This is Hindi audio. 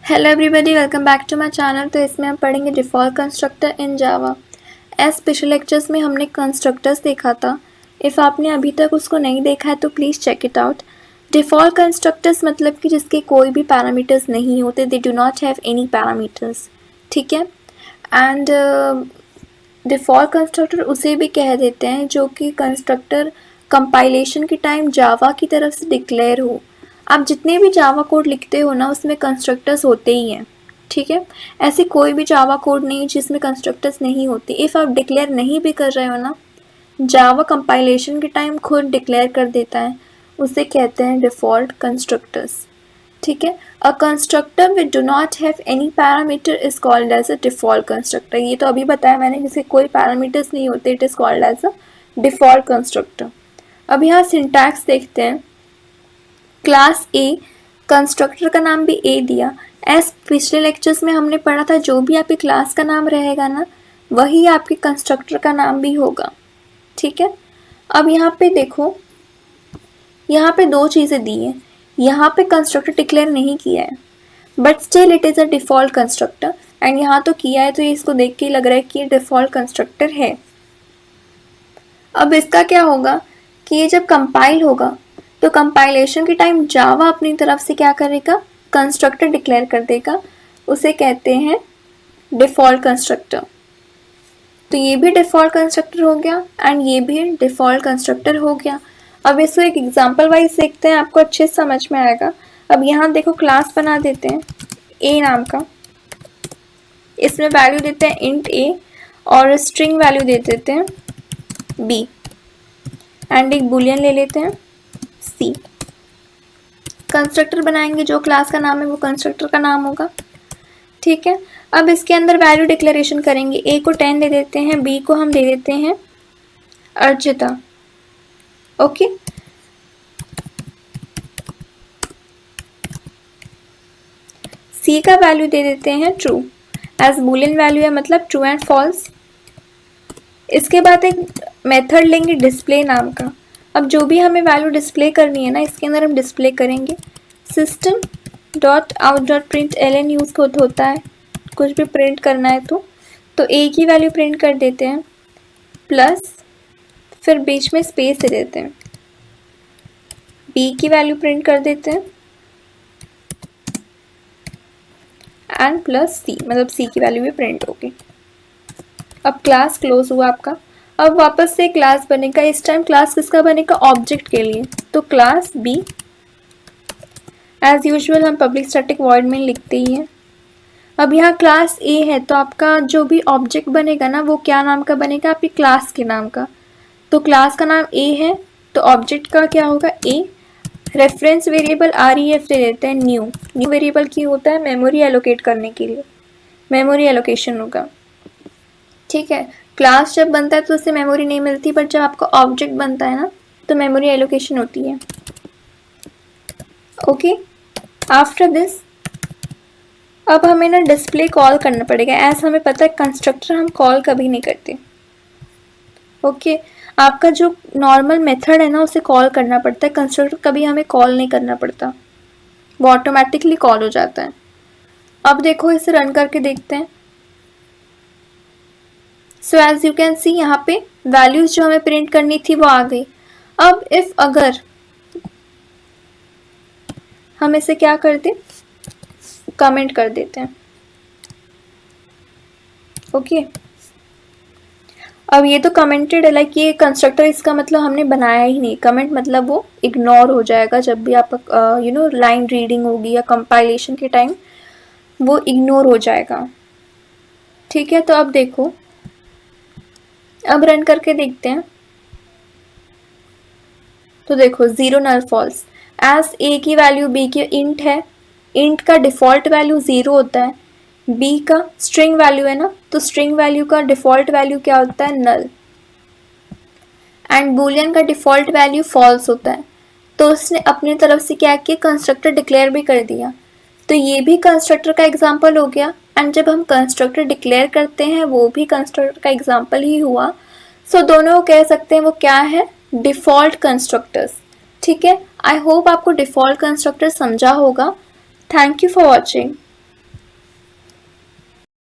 Hello everybody, welcome back to my channel. तो इसमें हम पढ़ेंगे default constructor in Java. As पिछले लेक्चर्स में हमने कंस्ट्रक्टर्स देखा था। इफ़ आपने अभी तक उसको नहीं देखा है तो please check it out. Default constructors मतलब कि जिसके कोई भी पैरामीटर्स नहीं होते, they do not have any parameters, ठीक है। एंड डिफ़ॉल्ट कंस्ट्रक्टर उसे भी कह देते हैं जो कि कंस्ट्रक्टर कंपाइलेशन के टाइम जावा की तरफ से डिक्लेयर हो। आप जितने भी जावा कोड लिखते हो ना, उसमें कंस्ट्रक्टर्स होते ही हैं, ठीक है। ऐसे कोई भी जावा कोड नहीं जिसमें कंस्ट्रक्टर्स नहीं होते। इफ़ आप डिक्लेयर नहीं भी कर रहे हो ना, जावा कंपाइलेशन के टाइम खुद डिक्लेयर कर देता है, उसे कहते हैं डिफ़ॉल्ट कंस्ट्रक्टर्स, ठीक है। A constructor with do not have any parameter is called as a default constructor. ये तो अभी बताया मैंने, जिसके कोई पैरामीटर्स नहीं होते, it is called as a default constructor. अब यहाँ सिंटैक्स देखते हैं। क्लास ए, कंस्ट्रक्टर का नाम भी ए दिया। एज पिछले लेक्चर्स में हमने पढ़ा था, जो भी आपकी क्लास का नाम रहेगा ना, वही आपके कंस्ट्रक्टर का नाम भी होगा, ठीक है। अब यहाँ पे देखो, यहाँ पे दो चीज़ें दी हैं। यहाँ पे कंस्ट्रक्टर डिक्लेयर नहीं किया है, but still it is a default constructor. And यहाँ तो किया है, तो इसको देख के ही लग रहा है कि ये डिफ़ॉल्ट कंस्ट्रक्टर है। अब इसका क्या होगा कि ये जब कंपाइल होगा तो कंपाइलेशन के टाइम जावा अपनी तरफ से क्या करेगा, कंस्ट्रक्टर डिक्लेयर कर देगा, उसे कहते हैं डिफ़ॉल्ट कंस्ट्रक्टर। तो ये भी डिफ़ॉल्ट कंस्ट्रक्टर हो गया एंड ये भी डिफ़ॉल्ट कंस्ट्रक्टर हो गया। अब इसको एक एग्जांपल वाइज देखते हैं, आपको अच्छे से समझ में आएगा। अब यहाँ देखो, क्लास बना देते हैं ए नाम का, इसमें वैल्यू देते हैं इंट ए और स्ट्रिंग वैल्यू दे देते हैं बी, एंड एक बुलियन ले लेते हैं सी। कंस्ट्रक्टर बनाएंगे, जो क्लास का नाम है वो कंस्ट्रक्टर का नाम होगा, ठीक है। अब इसके अंदर वैल्यू डिक्लेरेशन करेंगे। ए को 10 दे देते हैं, बी को हम दे देते हैं अर्चिता, ओके। सी का वैल्यू दे देते हैं ट्रू, एज बुलियन वैल्यू है, मतलब ट्रू एंड फॉल्स। इसके बाद एक मेथड लेंगे डिस्प्ले नाम का। अब जो भी हमें वैल्यू डिस्प्ले करनी है ना, इसके अंदर हम डिस्प्ले करेंगे system dot out dot print L use होता है, कुछ भी प्रिंट करना है तो ए की वैल्यू प्रिंट कर देते हैं, प्लस फिर बीच में स्पेस दे देते हैं, बी की वैल्यू प्रिंट कर देते हैं एंड प्लस सी, मतलब सी की वैल्यू भी प्रिंट होगी। अब क्लास क्लोज हुआ आपका। अब वापस से क्लास बनेगा। इस टाइम क्लास किसका बनेगा, ऑब्जेक्ट के लिए, तो क्लास बी। एज यूजुअल हम पब्लिक स्टैटिक वॉइड में लिखते ही हैं। अब यहाँ क्लास ए है, तो आपका जो भी ऑब्जेक्ट बनेगा ना, वो क्या नाम का बनेगा, आपकी क्लास के नाम का। तो क्लास का नाम ए है, तो ऑब्जेक्ट का क्या होगा, ए। रेफरेंस वेरिएबल REF दे देते हैं न्यू वेरिएबल की होता है मेमोरी एलोकेट करने के लिए, मेमोरी एलोकेशन होगा, ठीक है। क्लास जब बनता है तो उससे मेमोरी नहीं मिलती, बट जब आपका ऑब्जेक्ट बनता है ना, तो मेमोरी एलोकेशन होती है, ओके। आफ्टर दिस अब हमें ना डिस्प्ले कॉल करना पड़ेगा। ऐसा हमें पता है कंस्ट्रक्टर हम कॉल कभी नहीं करते, ओके। आपका जो नॉर्मल मेथड है ना, उसे कॉल करना पड़ता है, कंस्ट्रक्टर कभी हमें कॉल नहीं करना पड़ता, वो ऑटोमेटिकली कॉल हो जाता है। अब देखो, इसे रन करके देखते हैं। So as you can see, यहाँ पे वैल्यूज जो हमें प्रिंट करनी थी वो आ गई। अब इफ अगर हम इसे क्या करते, कमेंट कर देते हैं, ओके। अब ये तो कमेंटेड है, लाइक ये कंस्ट्रक्टर, इसका मतलब हमने बनाया ही नहीं। कमेंट मतलब वो इग्नोर हो जाएगा जब भी आप लाइन रीडिंग होगी या कंपाइलेशन के टाइम वो इग्नोर हो जाएगा, ठीक है। तो अब देखो, अब रन करके देखते हैं। तो देखो 0 नल फॉल्स, एज ए की वैल्यू बी की इंट है, इंट का डिफ़ॉल्ट वैल्यू 0 होता है, बी का स्ट्रिंग वैल्यू है ना, तो स्ट्रिंग वैल्यू का डिफ़ॉल्ट वैल्यू क्या होता है, नल। एंड बुलियन का डिफ़ॉल्ट वैल्यू फॉल्स होता है। तो उसने अपनी तरफ से क्या किया, कंस्ट्रक्टर डिक्लेयर भी कर दिया। तो ये भी कंस्ट्रक्टर का एग्जाम्पल हो गया, एंड जब हम कंस्ट्रक्टर डिक्लेयर करते हैं वो भी कंस्ट्रक्टर का एग्जाम्पल ही हुआ। सो दोनों कह सकते हैं वो क्या है, डिफ़ॉल्ट कंस्ट्रक्टर्स, ठीक है। आई होप आपको डिफ़ॉल्ट कंस्ट्रक्टर समझा होगा। Thank you for watching.